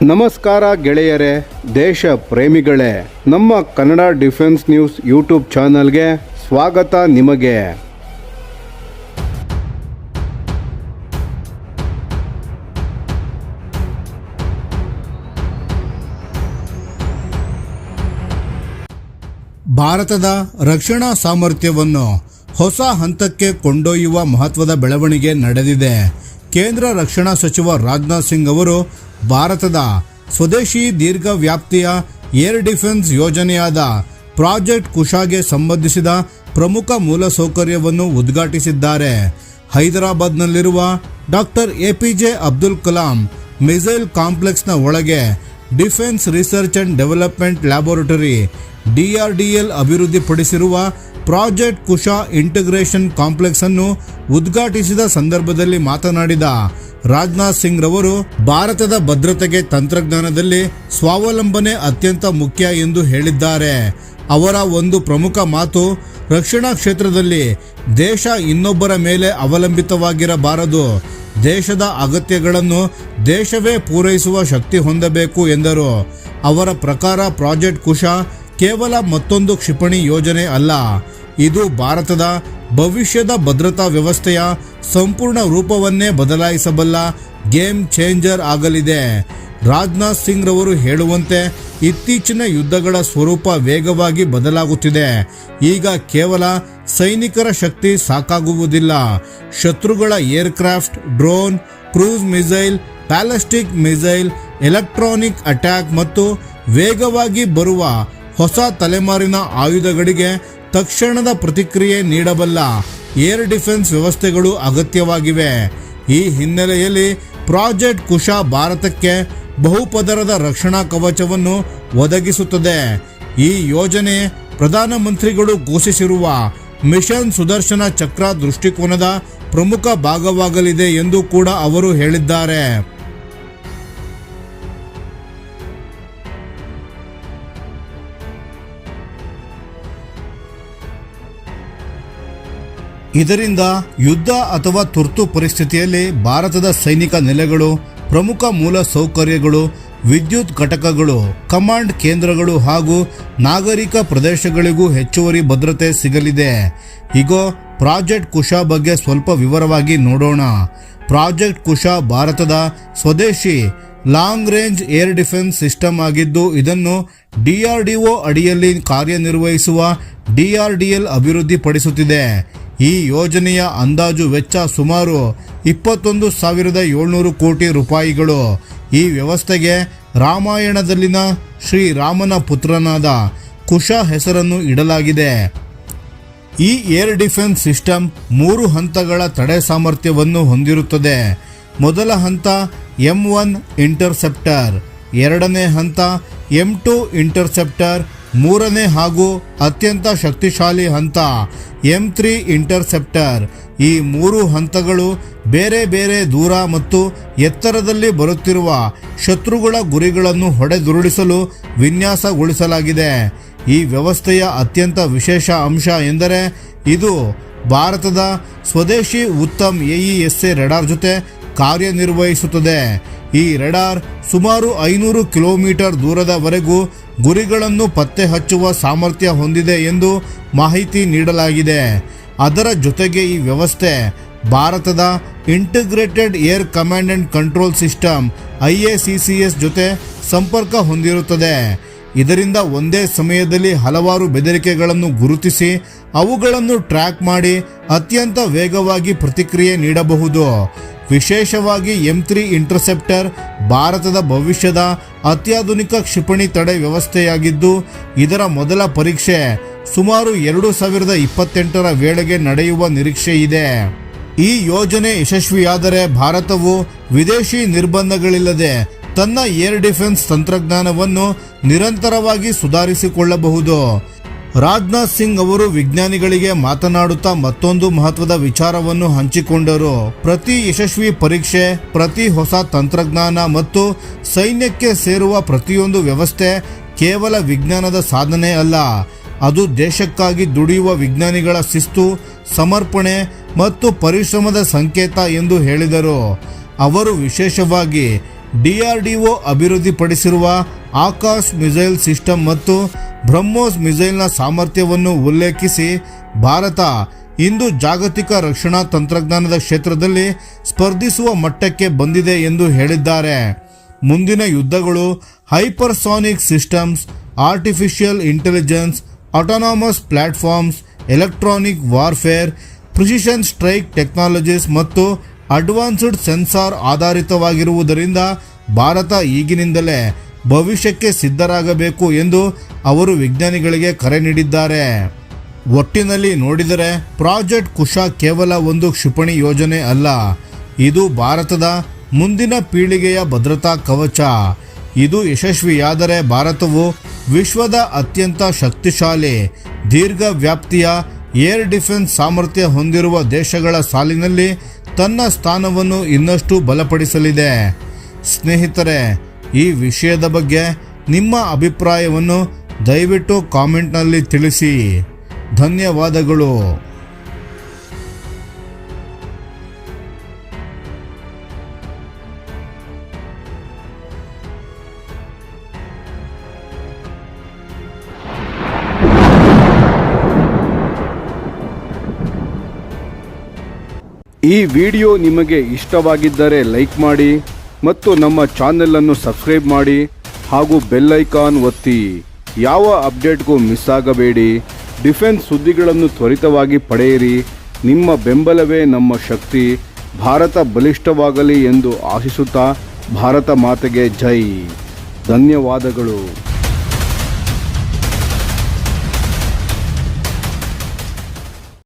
ನಮಸ್ಕಾರ ಗೆಳೆಯರೇ, ದೇಶ ಪ್ರೇಮಿಗಳೇ, ನಮ್ಮ ಕನ್ನಡ ಡಿಫೆನ್ಸ್ ನ್ಯೂಸ್ ಯೂಟ್ಯೂಬ್ ಚಾನಲ್ಗೆ ಸ್ವಾಗತ ನಿಮಗೆ. ಭಾರತದ ರಕ್ಷಣಾ ಸಾಮರ್ಥ್ಯವನ್ನು ಹೊಸ ಹಂತಕ್ಕೆ ಕೊಂಡೊಯ್ಯುವ ಮಹತ್ವದ ಬೆಳವಣಿಗೆ ನಡೆದಿದೆ. ಕೇಂದ್ರ ರಕ್ಷಣಾ ಸಚಿವ ರಾಜನಾಥ್ ಸಿಂಗ್ ಅವರು ಭಾರತದ ಸ್ವದೇಶಿ ದೀರ್ಘ ವ್ಯಾಪ್ತಿಯ ಏರ್ ಡಿಫೆನ್ಸ್ ಯೋಜನೆಯಾದ ಪ್ರಾಜೆಕ್ಟ್ ಕುಶಾಗೆ ಸಂಬಂಧಿಸಿದ ಪ್ರಮುಖ ಮೂಲಸೌಕರ್ಯವನ್ನು ಉದ್ಘಾಟಿಸಿದ್ದಾರೆ. ಹೈದರಾಬಾದ್ನಲ್ಲಿರುವ doctor APJ Abdul Kalam missile ಕಾಂಪ್ಲೆಕ್ಸ್ನ ಒಳಗೆ defence research and development laboratory DRDL ಅಭಿವೃದ್ಧಿಪಡಿಸಿರುವ ಪ್ರಾಜೆಕ್ಟ್ ಕುಶಾ ಇಂಟಿಗ್ರೇಷನ್ ಕಾಂಪ್ಲೆಕ್ಸ್ ಅನ್ನು ಉದ್ಘಾಟಿಸಿದ ಸಂದರ್ಭದಲ್ಲಿ ಮಾತನಾಡಿದ ರಾಜನಾಥ್ ಸಿಂಗ್ ರವರು ಭಾರತದ ಭದ್ರತೆಗೆ ತಂತ್ರಜ್ಞಾನದಲ್ಲಿ ಸ್ವಾವಲಂಬನೆ ಅತ್ಯಂತ ಮುಖ್ಯ ಎಂದು ಹೇಳಿದ್ದಾರೆ. ಅವರ ಒಂದು ಪ್ರಮುಖ ಮಾತು, ರಕ್ಷಣಾ ಕ್ಷೇತ್ರದಲ್ಲಿ ದೇಶ ಇನ್ನೊಬ್ಬರ ಮೇಲೆ ಅವಲಂಬಿತವಾಗಿರಬಾರದು, ದೇಶದ ಅಗತ್ಯಗಳನ್ನು ದೇಶವೇ ಪೂರೈಸುವ ಶಕ್ತಿ ಹೊಂದಬೇಕು ಎಂದರು. ಅವರ ಪ್ರಕಾರ ಪ್ರಾಜೆಕ್ಟ್ ಕುಶಾ ಕೇವಲ ಮತ್ತೊಂದು ಕ್ಷಿಪಣಿ ಯೋಜನೆ ಅಲ್ಲ, ಇದು ಭಾರತದ ಭವಿಷ್ಯದ ಭದ್ರತಾ ವ್ಯವಸ್ಥೆಯ ಸಂಪೂರ್ಣ ರೂಪವನ್ನೇ ಬದಲಾಯಿಸಬಲ್ಲ ಗೇಮ್ ಚೇಂಜರ್ ಆಗಲಿದೆ. ರಾಜನಾಥ್ ಸಿಂಗ್ ರವರು ಹೇಳುವಂತೆ ಇತ್ತೀಚಿನ ಯುದ್ಧಗಳ ಸ್ವರೂಪ ವೇಗವಾಗಿ ಬದಲಾಗುತ್ತಿದೆ. ಈಗ ಕೇವಲ ಸೈನಿಕರ ಶಕ್ತಿ ಸಾಕಾಗುವುದಿಲ್ಲ. ಶತ್ರುಗಳ aircraft, drone, cruise missile, ballistic missile, electronic attack ಮತ್ತು ವೇಗವಾಗಿ ಬರುವ ಹೊಸ ತಲೆಮಾರಿನ ಆಯುಧಗಳಿಗೆ ತಕ್ಷಣದ ಪ್ರತಿಕ್ರಿಯೆ ನೀಡಬಲ್ಲ ಏರ್ ಡಿಫೆನ್ಸ್ ವ್ಯವಸ್ಥೆಗಳು ಅಗತ್ಯವಾಗಿವೆ. ಈ ಹಿನ್ನೆಲೆಯಲ್ಲಿ ಪ್ರಾಜೆಕ್ಟ್ ಕುಶಾ ಭಾರತಕ್ಕೆ ಬಹುಪದರದ ರಕ್ಷಣಾ ಕವಚವನ್ನು ಒದಗಿಸುತ್ತದೆ. ಈ ಯೋಜನೆ ಪ್ರಧಾನಮಂತ್ರಿಗಳು ಘೋಷಿಸಿರುವ ಮಿಷನ್ ಸುದರ್ಶನ ಚಕ್ರ ದೃಷ್ಟಿಕೋನದ ಪ್ರಮುಖ ಭಾಗವಾಗಲಿದೆ ಎಂದು ಕೂಡ ಅವರು ಹೇಳಿದ್ದಾರೆ. ಇದರಿಂದ ಯುದ್ಧ ಅಥವಾ ತುರ್ತು ಪರಿಸ್ಥಿತಿಯಲ್ಲಿ ಭಾರತದ ಸೈನಿಕ ನೆಲೆಗಳು, ಪ್ರಮುಖ ಮೂಲ ಸೌಕರ್ಯಗಳು, ವಿದ್ಯುತ್ ಘಟಕಗಳು, ಕಮಾಂಡ್ ಕೇಂದ್ರಗಳು ಹಾಗೂ ನಾಗರಿಕ ಪ್ರದೇಶಗಳಿಗೂ ಹೆಚ್ಚುವರಿ ಭದ್ರತೆ ಸಿಗಲಿದೆ. ಈಗ ಪ್ರಾಜೆಕ್ಟ್ ಕುಶಾ ಬಗ್ಗೆ ಸ್ವಲ್ಪ ವಿವರವಾಗಿ ನೋಡೋಣ. ಪ್ರಾಜೆಕ್ಟ್ ಕುಶಾ ಭಾರತದ ಸ್ವದೇಶಿ long range air defence system ಆಗಿದ್ದು, ಇದನ್ನು DRDO ಅಡಿಯಲ್ಲಿ ಕಾರ್ಯನಿರ್ವಹಿಸುವ DRDL ಅಭಿವೃದ್ಧಿಪಡಿಸುತ್ತಿದೆ. ಈ ಯೋಜನೆಯ ಅಂದಾಜು ವೆಚ್ಚ ಸುಮಾರು 21,700 ಕೋಟಿ ರೂಪಾಯಿಗಳು. ಈ ವ್ಯವಸ್ಥೆಗೆ ರಾಮಾಯಣದಲ್ಲಿನ ಶ್ರೀರಾಮನ ಪುತ್ರನಾದ ಕುಶ ಹೆಸರನ್ನು ಇಡಲಾಗಿದೆ. ಈ ಏರ್ ಡಿಫೆನ್ಸ್ ಸಿಸ್ಟಮ್ 3 ಹಂತಗಳ ತಡೆ ಸಾಮರ್ಥ್ಯವನ್ನು ಹೊಂದಿರುತ್ತದೆ. ಮೊದಲ ಹಂತ M1 ಇಂಟರ್ಸೆಪ್ಟರ್, ಎರಡನೇ ಹಂತ M2 ಇಂಟರ್ಸೆಪ್ಟರ್, ಮೂರನೇ ಹಾಗೂ ಅತ್ಯಂತ ಶಕ್ತಿಶಾಲಿ ಹಂತ M3 ಇಂಟರ್ಸೆಪ್ಟರ್. ಈ 3 ಹಂತಗಳು ಬೇರೆ ಬೇರೆ ದೂರ ಮತ್ತು ಎತ್ತರದಲ್ಲಿ ಬರುತ್ತಿರುವ ಶತ್ರುಗಳ ಗುರಿಗಳನ್ನು ಹೊಡೆದುರುಳಿಸಲು ವಿನ್ಯಾಸಗೊಳಿಸಲಾಗಿದೆ. ಈ ವ್ಯವಸ್ಥೆಯ ಅತ್ಯಂತ ವಿಶೇಷ ಅಂಶ ಎಂದರೆ ಇದು ಭಾರತದ ಸ್ವದೇಶಿ ಉತ್ತಮ್ AESA ರೆಡಾರ್ ಜೊತೆ ಕಾರ್ಯನಿರ್ವಹಿಸುತ್ತದೆ. ಈ ರೆಡಾರ್ ಸುಮಾರು 500 ಕಿಲೋಮೀಟರ್ ದೂರದವರೆಗೂ ಗುರಿಗಳನ್ನು ಪತ್ತೆ ಹಚ್ಚುವ ಸಾಮರ್ಥ್ಯ ಹೊಂದಿದೆ ಎಂದು ಮಾಹಿತಿ ನೀಡಲಾಗಿದೆ. ಅದರ ಜೊತೆಗೆ ಈ ವ್ಯವಸ್ಥೆ ಭಾರತದ integrated air command and control system IACCS ಜೊತೆ ಸಂಪರ್ಕ ಹೊಂದಿರುತ್ತದೆ. ಇದರಿಂದ ಒಂದೇ ಸಮಯದಲ್ಲಿ ಹಲವಾರು ಬೆದರಿಕೆಗಳನ್ನು ಗುರುತಿಸಿ ಅವುಗಳನ್ನು ಟ್ರ್ಯಾಕ್ ಮಾಡಿ ಅತ್ಯಂತ ವೇಗವಾಗಿ ಪ್ರತಿಕ್ರಿಯೆ ನೀಡಬಹುದು. ವಿಶೇಷವಾಗಿ M3 ಇಂಟರ್ಸೆಪ್ಟರ್ ಭಾರತದ ಭವಿಷ್ಯದ ಅತ್ಯಾಧುನಿಕ ಕ್ಷಿಪಣಿ ತಡೆ ವ್ಯವಸ್ಥೆಯಾಗಿದ್ದು, ಇದರ ಮೊದಲ ಪರೀಕ್ಷೆ ಸುಮಾರು 2028ರ ವೇಳೆಗೆ ನಡೆಯುವ ನಿರೀಕ್ಷೆ ಇದೆ. ಈ ಯೋಜನೆ ಯಶಸ್ವಿಯಾದರೆ ಭಾರತವು ವಿದೇಶಿ ನಿರ್ಬಂಧಗಳಿಲ್ಲದೆ ತನ್ನ ಏರ್ ಡಿಫೆನ್ಸ್ ತಂತ್ರಜ್ಞಾನವನ್ನು ನಿರಂತರವಾಗಿ ಸುಧಾರಿಸಿಕೊಳ್ಳಬಹುದು. ರಾಜನಾಥ್ ಸಿಂಗ್ ಅವರು ವಿಜ್ಞಾನಿಗಳಿಗೆ ಮಾತನಾಡುತ್ತಾ ಮತ್ತೊಂದು ಮಹತ್ವದ ವಿಚಾರವನ್ನು ಹಂಚಿಕೊಂಡರು. ಪ್ರತಿ ಯಶಸ್ವಿ ಪರೀಕ್ಷೆ, ಪ್ರತಿ ಹೊಸ ತಂತ್ರಜ್ಞಾನ ಮತ್ತು ಸೈನ್ಯಕ್ಕೆ ಸೇರುವ ಪ್ರತಿಯೊಂದು ವ್ಯವಸ್ಥೆ ಕೇವಲ ವಿಜ್ಞಾನದ ಸಾಧನೆ ಅಲ್ಲ, ಅದು ದೇಶಕ್ಕಾಗಿ ದುಡಿಯುವ ವಿಜ್ಞಾನಿಗಳ ಶಿಸ್ತು, ಸಮರ್ಪಣೆ ಮತ್ತು ಪರಿಶ್ರಮದ ಸಂಕೇತ ಎಂದು ಹೇಳಿದರು. ಅವರು ವಿಶೇಷವಾಗಿ DRDO ಅಭಿವೃದ್ಧಿಪಡಿಸಿರುವ ಆಕಾಶ್ ಮಿಸೈಲ್ ಸಿಸ್ಟಮ್ ಮತ್ತು ಬ್ರಹ್ಮೋಸ್ ಮಿಸೈಲ್ನ ಸಾಮರ್ಥ್ಯವನ್ನು ಉಲ್ಲೇಖಿಸಿ ಭಾರತ ಇಂದು ಜಾಗತಿಕ ರಕ್ಷಣಾ ತಂತ್ರಜ್ಞಾನದ ಕ್ಷೇತ್ರದಲ್ಲಿ ಸ್ಪರ್ಧಿಸುವ ಮಟ್ಟಕ್ಕೆ ಬಂದಿದೆ ಎಂದು ಹೇಳಿದ್ದಾರೆ. ಮುಂದಿನ ಯುದ್ಧಗಳು hypersonic systems, artificial intelligence, autonomous platforms, electronic warfare, precision strike technologies ಮತ್ತು ಅಡ್ವಾನ್ಸ್ಡ್ ಸೆನ್ಸಾರ್ ಆಧಾರಿತವಾಗಿರುವುದರಿಂದ ಭಾರತ ಈಗಿನಿಂದಲೇ ಭವಿಷ್ಯಕ್ಕೆ ಸಿದ್ಧರಾಗಬೇಕು ಎಂದು ಅವರು ವಿಜ್ಞಾನಿಗಳಿಗೆ ಕರೆ ನೀಡಿದ್ದಾರೆ. ಒಟ್ಟಿನಲ್ಲಿ ನೋಡಿದರೆ ಪ್ರಾಜೆಕ್ಟ್ ಕುಶ ಕೇವಲ ಒಂದು ಕ್ಷಿಪಣಿ ಯೋಜನೆ ಅಲ್ಲ, ಇದು ಭಾರತದ ಮುಂದಿನ ಪೀಳಿಗೆಯ ಭದ್ರತಾ ಕವಚ. ಇದು ಯಶಸ್ವಿಯಾದರೆ ಭಾರತವು ವಿಶ್ವದ ಅತ್ಯಂತ ಶಕ್ತಿಶಾಲಿ ದೀರ್ಘ ವ್ಯಾಪ್ತಿಯ ಏರ್ ಡಿಫೆನ್ಸ್ ಸಾಮರ್ಥ್ಯ ಹೊಂದಿರುವ ದೇಶಗಳ ಸಾಲಿನಲ್ಲಿ ತನ್ನ ಸ್ಥಾನವನ್ನು ಇನ್ನಷ್ಟು ಬಲಪಡಿಸಲಿದೆ. ಸ್ನೇಹಿತರೆ, ಈ ವಿಷಯದ ಬಗ್ಗೆ ನಿಮ್ಮ ಅಭಿಪ್ರಾಯವನ್ನು ದಯವಿಟ್ಟು ಕಾಮೆಂಟ್ನಲ್ಲಿ ತಿಳಿಸಿ. ಧನ್ಯವಾದಗಳು. ಈ ವಿಡಿಯೋ ನಿಮಗೆ ಇಷ್ಟವಾಗಿದ್ದರೆ ಲೈಕ್ ಮಾಡಿ ಮತ್ತು ನಮ್ಮ ಚಾನೆಲ್ ಅನ್ನು ಸಬ್ಸ್ಕ್ರೈಬ್ ಮಾಡಿ ಹಾಗೂ ಬೆಲ್ ಐಕಾನ್ ಒತ್ತಿ. ಯಾವ ಅಪ್ಡೇಟ್ಗೂ ಮಿಸ್ ಆಗಬೇಡಿ. ಡಿಫೆನ್ಸ್ ಸುದ್ದಿಗಳನ್ನು ತ್ವರಿತವಾಗಿ ಪಡೆಯಿರಿ. ನಿಮ್ಮ ಬೆಂಬಲವೇ ನಮ್ಮ ಶಕ್ತಿ. ಭಾರತ ಬಲಿಷ್ಠವಾಗಲಿ ಎಂದು ಆಶಿಸುತ್ತಾ ಭಾರತ ಮಾತೆಗೆ ಜೈ. ಧನ್ಯವಾದಗಳು.